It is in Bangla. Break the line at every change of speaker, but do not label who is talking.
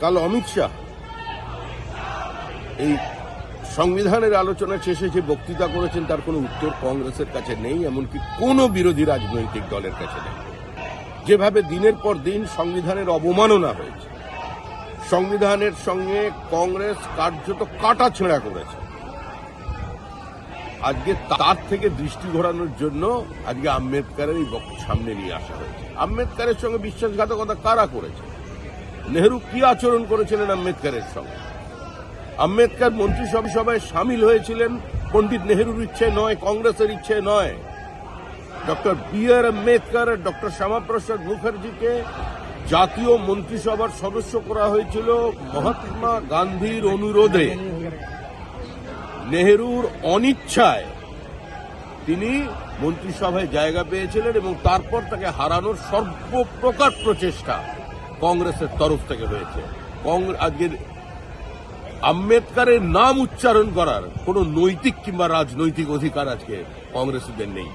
কাল অমিত শাহ এই সংবিধানের আলোচনা শেষে যে বক্তৃতা করেছেন তার কোনো উত্তর কংগ্রেসের কাছে নেই, এমনকি কোনো বিরোধী রাজনৈতিক দলের কাছে নেই। যেভাবে দিনের পর দিন সংবিধানের অবমাননা হয়েছে, সংবিধানের সঙ্গে কংগ্রেস কার্যত কাটাছেঁড়া করেছে, আজকে তার থেকে দৃষ্টি ঘোরানোর জন্য আজকে আম্বেদকরের এই সামনে নিয়ে আসা হয়েছে। আম্বেদকরের সঙ্গে বিশ্বাসঘাতকতা কারা করেছে? নেহরু কি আচরণ করেছিলেন আম্বেদকরের সঙ্গে? আম্বেদকর মন্ত্রিসভায় সামিল হয়েছিলেন পণ্ডিত নেহরুর ইচ্ছে নয়, কংগ্রেসের ইচ্ছে নয়। ডক্টর বি আর আম্বেদকর আর ডক্টর শ্যামাপ্রসাদ মুখার্জিকে জাতীয় মন্ত্রিসভার সদস্য করা হয়েছিল মহাত্মা গান্ধীর অনুরোধে। নেহরুর অনিচ্ছায় তিনি মন্ত্রিসভায় জায়গা পেয়েছিলেন এবং তারপর তাকে হারানোর সর্বপ্রকার প্রচেষ্টা কংগ্রেসের তরফ থেকে হয়েছে। আজকের আম্বেদকরের নাম উচ্চারণ করার কোন নৈতিক কিংবা রাজনৈতিক অধিকার আজকে কংগ্রেসীদের নেই।